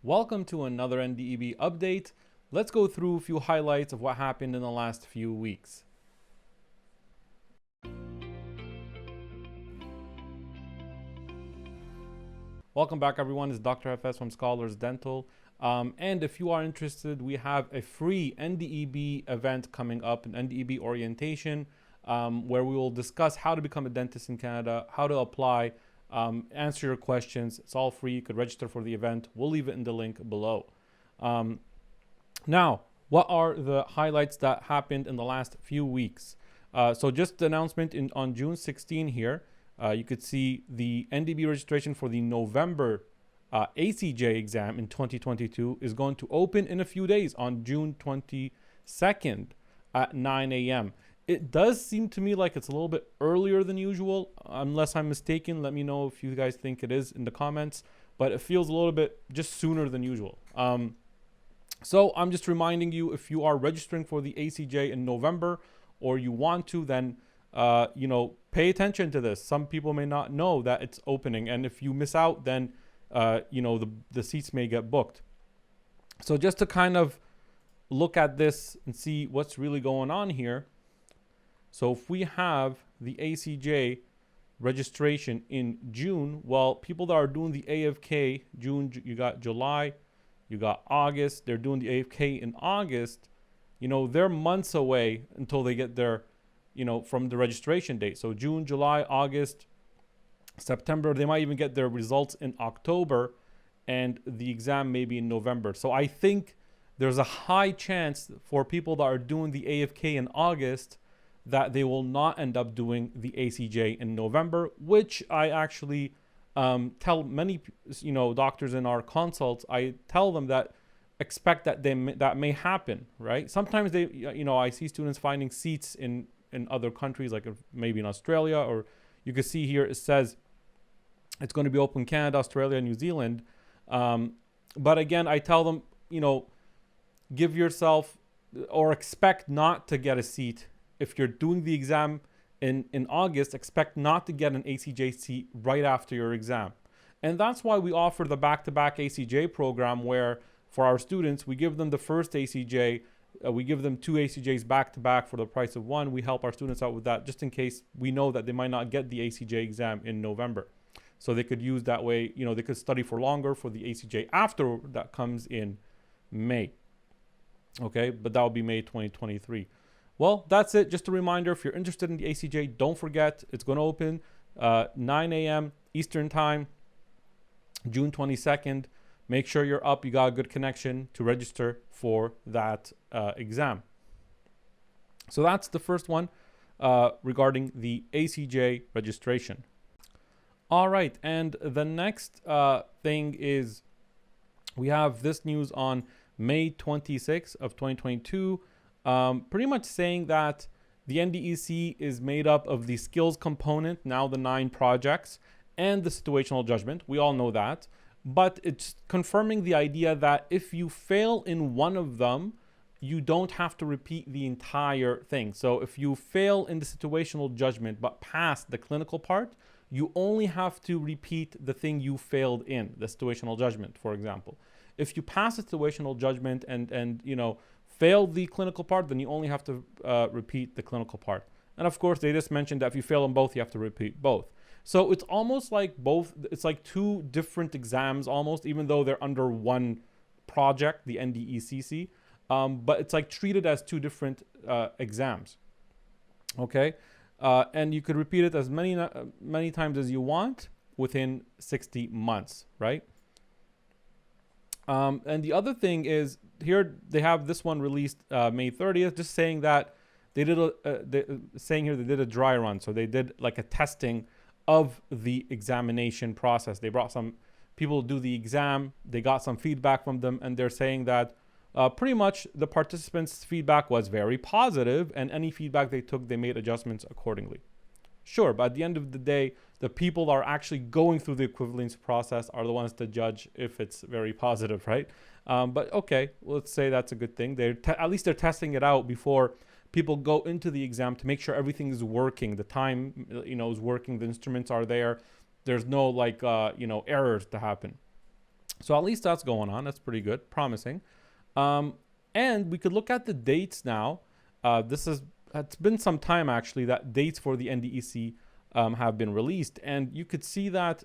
Welcome to another NDEB update. Let's go through a few highlights of what happened in the last few weeks. Welcome back, everyone. It's Dr. Hafez from Scholars Dental. And if you are interested, we have a free NDEB event coming up, an NDEB orientation, where we will discuss how to become a dentist in Canada, how to apply, answer your questions. It's all free. You could register for the event. We'll leave it in the link below. Now, what are the highlights that happened in the last few weeks? So just the announcement on June 16 here. You could see the NDEB registration for the November ACJ exam in 2022 is going to open in a few days on June 22nd at 9 a.m. It does seem to me like it's a little bit earlier than usual. Unless I'm mistaken, let me know if you guys think it is in the comments. But it feels a little bit just sooner than usual. So I'm just reminding you, if you are registering for the ACJ in November or you want to, then pay attention to this. Some people may not know that it's opening, and if you miss out, then the seats may get booked. So just to kind of look at this and see what's really going on here. So if we have the ACJ registration in June, well, people that are doing the AFK, June, you got July, you got August, they're doing the AFK in August, they're months away until they get their from the registration date. So June, July, August, September, they might even get their results in October, and the exam may be in November. So I think there's a high chance for people that are doing the AFK in August that they will not end up doing the ACJ in November, which I actually tell many doctors in our consults. I tell them that expect that that may happen, right? Sometimes they I see students finding seats in other countries, like maybe in Australia, or you can see here it says it's going to be open in Canada, Australia, New Zealand. But again, I tell them, give yourself or expect not to get a seat. If you're doing the exam in August, expect not to get an ACJ seat right after your exam. And that's why we offer the back-to-back ACJ program, where for our students, we give them the first ACJ, we give them 2 ACJs back-to-back for the price of 1. We help our students out with that just in case we know that they might not get the ACJ exam in November. So they could use that way, they could study for longer for the ACJ after that comes in May. Okay, but that will be May 2023. Well, that's it. Just a reminder, if you're interested in the ACJ, don't forget, it's going to open 9 a.m. Eastern Time, June 22nd. Make sure you're up, you got a good connection to register for that exam. So that's the first one regarding the ACJ registration. All right, and the next thing is we have this news on May 26th of 2022. Pretty much saying that the NDECC is made up of the skills component, now the 9 projects, and the situational judgment. We all know that. But it's confirming the idea that if you fail in one of them, you don't have to repeat the entire thing. So if you fail in the situational judgment but pass the clinical part, you only have to repeat the thing you failed in, the situational judgment, for example. If you pass the situational judgment and fail the clinical part, then you only have to repeat the clinical part. And of course, they just mentioned that if you fail in both, you have to repeat both. So it's almost like both, it's like 2 different exams almost, even though they're under one project, the NDECC, but it's like treated as 2 different exams. Okay, and you could repeat it as many times as you want within 60 months, right? And the other thing is, here they have this one released May 30th, just saying that they did they did a dry run. So they did like a testing of the examination process. They brought some people to do the exam. They got some feedback from them, and they're saying that pretty much the participants' feedback was very positive, and any feedback they took, they made adjustments accordingly. Sure, but at the end of the day, the people that are actually going through the equivalency process are the ones to judge if it's very positive, right? But okay, let's say that's a good thing. At least they're testing it out before people go into the exam to make sure everything is working. The time, is working. The instruments are there. There's no errors to happen. So at least that's going on. That's pretty good, promising. And we could look at the dates now. It's been some time actually that dates for the NDEC have been released, and you could see that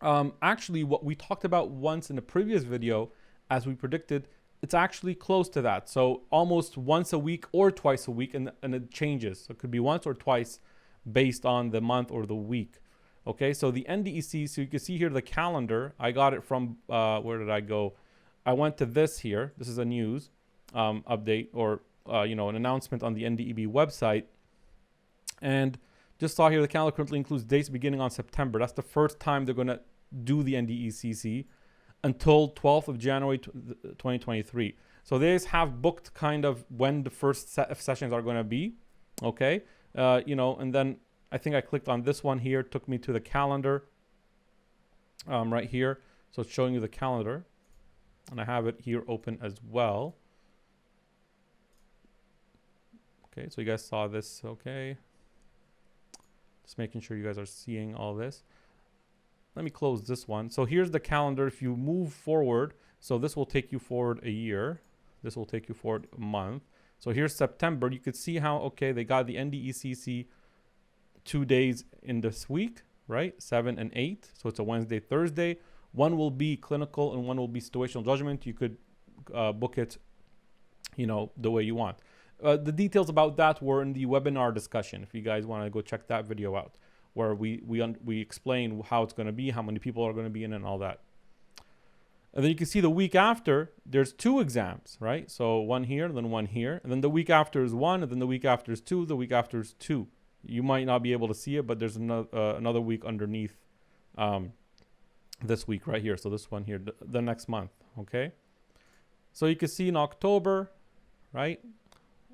actually what we talked about once in a previous video, as we predicted, it's actually close to that. So almost once a week or twice a week, and it changes. So it could be once or twice based on the month or the week. Okay, so the NDEC, so you can see here the calendar. I got it from, where did I go? I went to this here. This is a news update, or an announcement on the NDEB website. And just saw here the calendar currently includes dates beginning on September. That's the first time they're going to do the NDECC until 12th of January 2023. So they have booked kind of when the first set of sessions are going to be. Okay, and then I think I clicked on this one here, took me to the calendar right here. So it's showing you the calendar, and I have it here open as well. Okay, so you guys saw this. Okay, just making sure you guys are seeing all this. Let me close this one. So here's the calendar. If you move forward, so this will take you forward a year. This will take you forward a month. So here's September. You could see how, okay, they got the NDECC 2 days in this week, right? 7 and 8. So it's a Wednesday, Thursday. One will be clinical and one will be situational judgment. You could book it, the way you want. The details about that were in the webinar discussion. If you guys want to go check that video out, where we explain how it's going to be, how many people are going to be in, and all that. And then you can see the week after, there's 2 exams, right? So one here, then one here. And then the week after is 1, and then the week after is 2, the week after is 2. You might not be able to see it, but there's another week underneath this week right here. So this one here, the next month, okay? So you can see in October, right?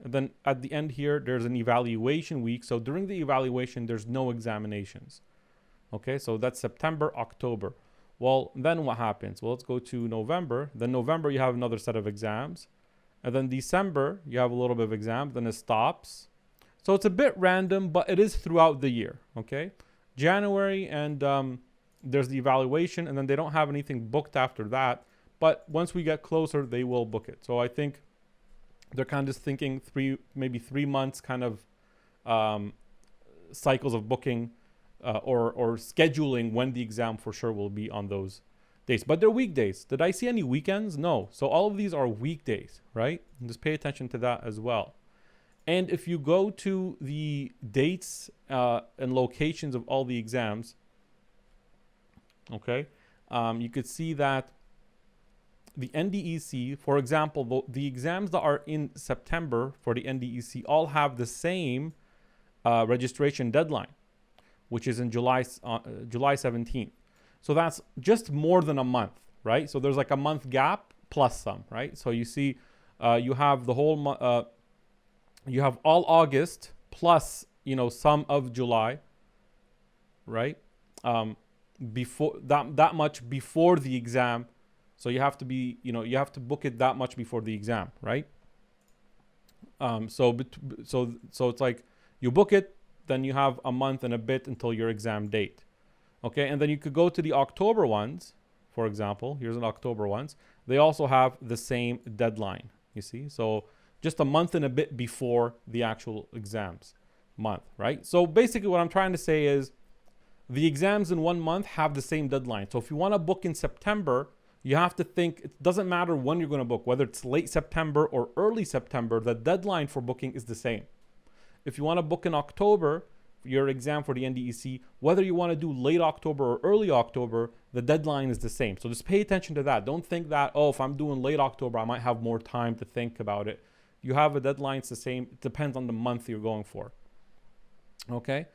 And then at the end here, there's an evaluation week. So during the evaluation, there's no examinations. Okay, so that's September, October. Well, then what happens? Well, let's go to November. Then November, you have another set of exams. And then December, you have a little bit of exams. Then it stops. So it's a bit random, but it is throughout the year. Okay, January, and there's the evaluation. And then they don't have anything booked after that. But once we get closer, they will book it. So I think they're kind of just thinking maybe 3 months kind of cycles of booking or scheduling when the exam for sure will be on those days. But they're weekdays. Did I see any weekends? No. So all of these are weekdays, right? And just pay attention to that as well. And if you go to the dates and locations of all the exams, okay, you could see that the NDEC, for example, the exams that are in September for the NDEC all have the same registration deadline, which is in July 17th. So that's just more than a month, right? So there's like a month gap plus some, right? So you see, you have the whole, you have all August plus, some of July, right? Before that much before the exam. So you have to be, you have to book it that much before the exam, right? So it's like you book it, then you have a month and a bit until your exam date. Okay, and then you could go to the October ones, for example. Here's an October ones. They also have the same deadline, you see? So just a month and a bit before the actual exams month, right? So basically what I'm trying to say is the exams in 1 month have the same deadline. So if you want to book in September, you have to think, it doesn't matter when you're going to book, whether it's late September or early September, the deadline for booking is the same. If you want to book in October, your exam for the NDEC, whether you want to do late October or early October, the deadline is the same. So just pay attention to that. Don't think that, oh, if I'm doing late October, I might have more time to think about it. You have a deadline, it's the same. It depends on the month you're going for. Okay.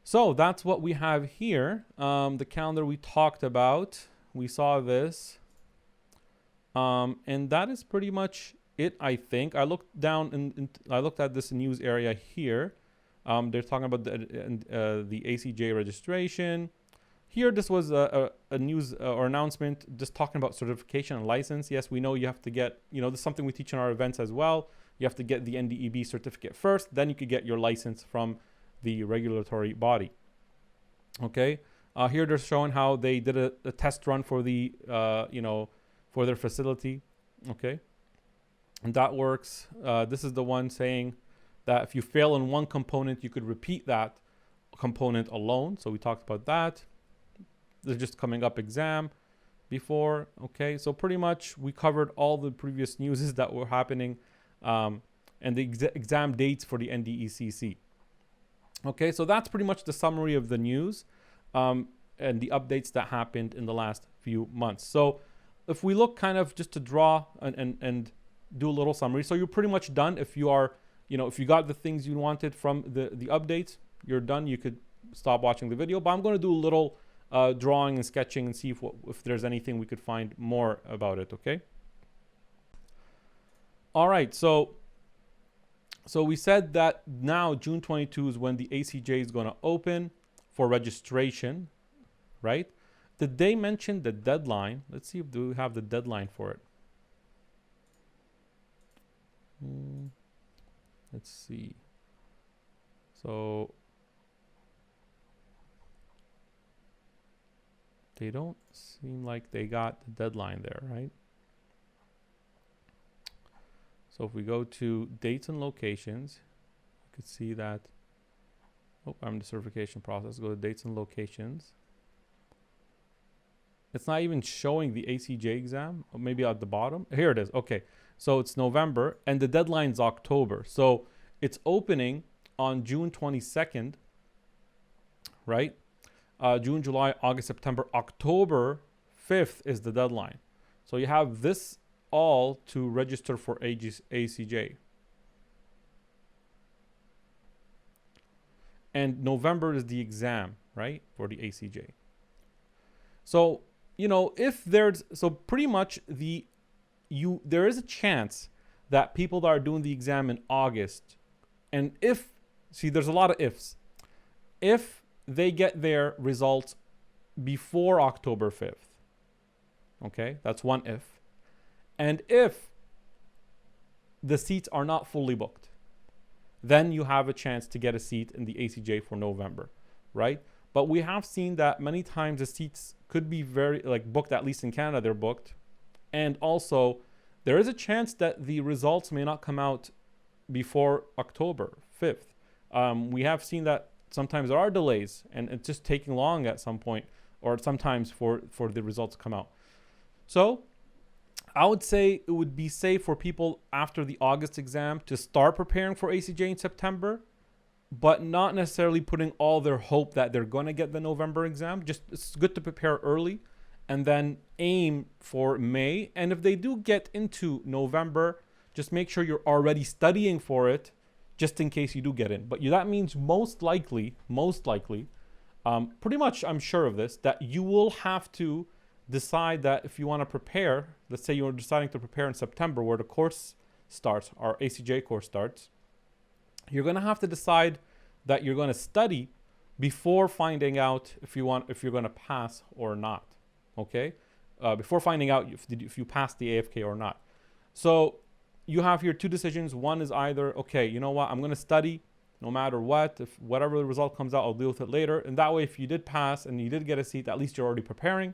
So that's what we have here. The calendar we talked about. We saw this, and that is pretty much it, I think. I looked down and I looked at this news area here. They're talking about the ACJ registration. Here, this was a news or announcement just talking about certification and license. Yes, we know you have to get, this is something we teach in our events as well. You have to get the NDEB certificate first, then you could get your license from the regulatory body. Okay. Here they're showing how they did a test run for the, for their facility. Okay. And that works. This is the one saying that if you fail in one component, you could repeat that component alone. So we talked about that. There's just coming up exam before. Okay. So pretty much we covered all the previous newses that were happening, and the exam dates for the NDECC. Okay. So that's pretty much the summary of the news, and the updates that happened in the last few months. So if we look kind of just to draw and do a little summary. So you're pretty much done. If you are, if you got the things you wanted from the updates, you're done. You could stop watching the video, but I'm going to do a little drawing and sketching and see if there's anything we could find more about it. Okay. All right. So we said that now June 22 is when the ACJ is going to open for registration, right? Did they mention the deadline? Let's see if do we have the deadline for it. Let's see. So they don't seem like they got the deadline there, right? So if we go to dates and locations, you could see that. Oh, I'm in the certification process. Go to dates and locations. It's not even showing the ACJ exam, or maybe at the bottom. Here it is. Okay. So it's November and the deadline's October. So it's opening on June 22nd, right? June, July, August, September, October 5th is the deadline. So you have this all to register for ACJ. And November is the exam, right? For the ACJ. So, if there's, so pretty much there is a chance that people that are doing the exam in August, and there's a lot of ifs. If they get their results before October 5th, okay, that's one if. And if the seats are not fully booked, then you have a chance to get a seat in the ACJ for November, right? But we have seen that many times the seats could be very booked, at least in Canada, they're booked. And also there is a chance that the results may not come out before October 5th. We have seen that sometimes there are delays and it's just taking long at some point, or sometimes for the results to come out. So I would say it would be safe for people after the August exam to start preparing for ACJ in September, but not necessarily putting all their hope that they're going to get the November exam. Just it's good to prepare early and then aim for May. And if they do get into November, just make sure you're already studying for it just in case you do get in. But that means most likely, pretty much I'm sure of this, that you will have to decide that if you want to prepare, let's say you're deciding to prepare in September where the course starts, our ACJ course starts, you're going to have to decide that you're going to study before finding out if you're going to pass or not. Okay? Before finding out if you pass the AFK or not. So you have here two decisions. One is either, okay, you know what, I'm going to study no matter what. If whatever the result comes out, I'll deal with it later. And that way, if you did pass and you did get a seat, at least you're already preparing,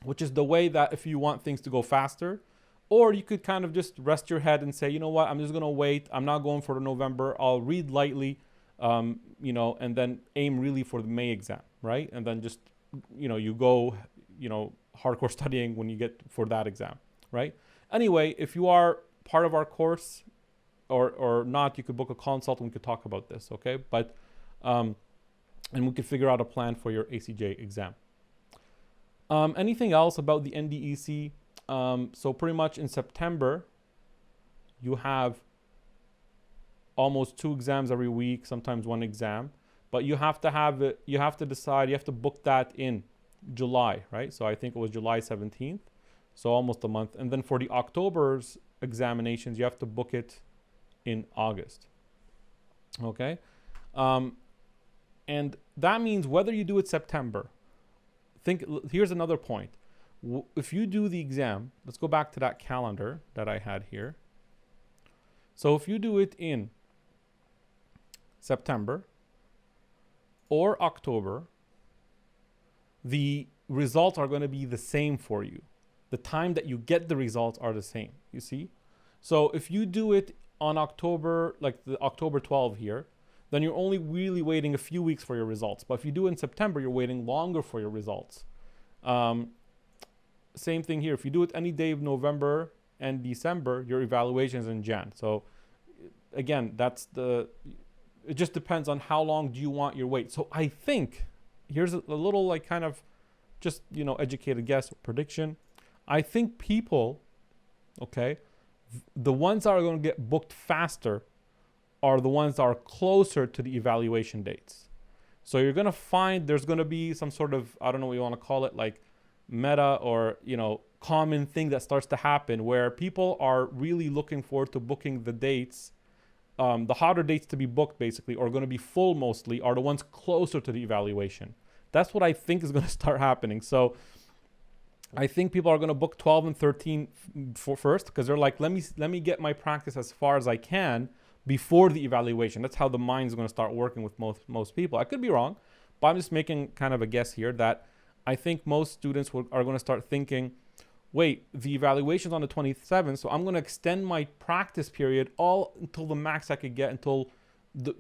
which is the way that if you want things to go faster. Or you could kind of just rest your head and say, you know what, I'm just going to wait. I'm not going for the November. I'll read lightly, and then aim really for the May exam, right? And then just, you go, hardcore studying when you get for that exam, right? Anyway, if you are part of our course or not, you could book a consult and we could talk about this, okay? But, and we could figure out a plan for your ACJ exam. Anything else about the NDEC? So pretty much in September, you have almost 2 exams every week, sometimes 1 exam, but you have to have it, you have to decide, you have to book that in July, right? So I think it was July 17th, so almost a month. And then for the October's examinations, you have to book it in August, okay? And that means whether you do it September, here's another point. If you do the exam, let's go back to that calendar that I had here. So if you do it in September or October, the results are going to be the same for you. The time that you get the results are the same, you see? So if you do it on October, like the October 12 here, then you're only really waiting a few weeks for your results. But if you do it in September, you're waiting longer for your results. Same thing here. If you do it any day of November and December, your evaluation is in Jan. So again, it just depends on how long do you want your wait. So I think, here's a little like kind of just, educated guess, prediction. I think people, okay, the ones that are going to get booked faster are the ones that are closer to the evaluation dates. So you're going to find there's going to be some sort of, I don't know what you want to call it, like meta or, common thing that starts to happen where people are really looking forward to booking the dates. The hotter dates to be booked basically, or going to be full mostly, are the ones closer to the evaluation. That's what I think is going to start happening. So I think people are going to book 12 and 13 first because they're like, let me get my practice as far as I can before the evaluation. That's how the mind is going to start working with most people. I could be wrong, but I'm just making kind of a guess here that I think most students are going to start thinking, wait, the evaluation's on the 27th, so I'm going to extend my practice period all until the max I could get, until the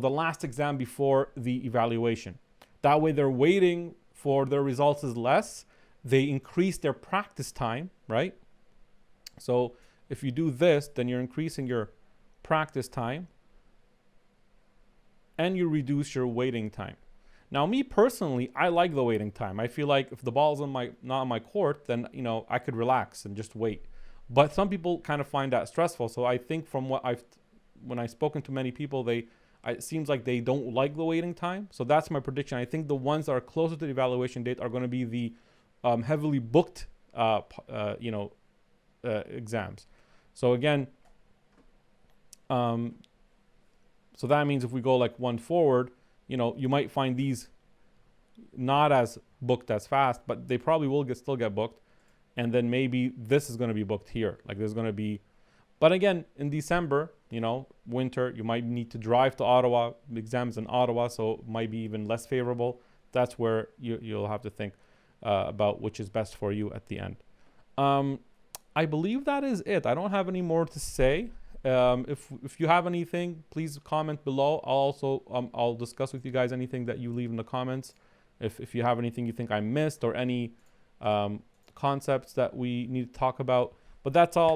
last exam before the evaluation. That way they're waiting for their results is less. They increase their practice time, right? So if you do this, then you're increasing your practice time and you reduce your waiting time. Now, me personally, I like the waiting time. I feel like if the ball's not on my court, then I could relax and just wait. But some people kind of find that stressful. So I think from when I've spoken to many people, it seems like they don't like the waiting time. So that's my prediction. I think the ones that are closer to the evaluation date are going to be the heavily booked, exams. So again, so that means if we go like one forward, you might find these not as booked as fast, but they probably will still get booked. And then maybe this is going to be booked here. Like there's going to be, but again, in December, winter, you might need to drive to Ottawa, exams in Ottawa, so it might be even less favorable. That's where you'll have to think about which is best for you at the end. I believe that is it. I don't have any more to say. If you have anything, please comment below. I'll discuss with you guys anything that you leave in the comments. If you have anything you think I missed or any concepts that we need to talk about. But that's all.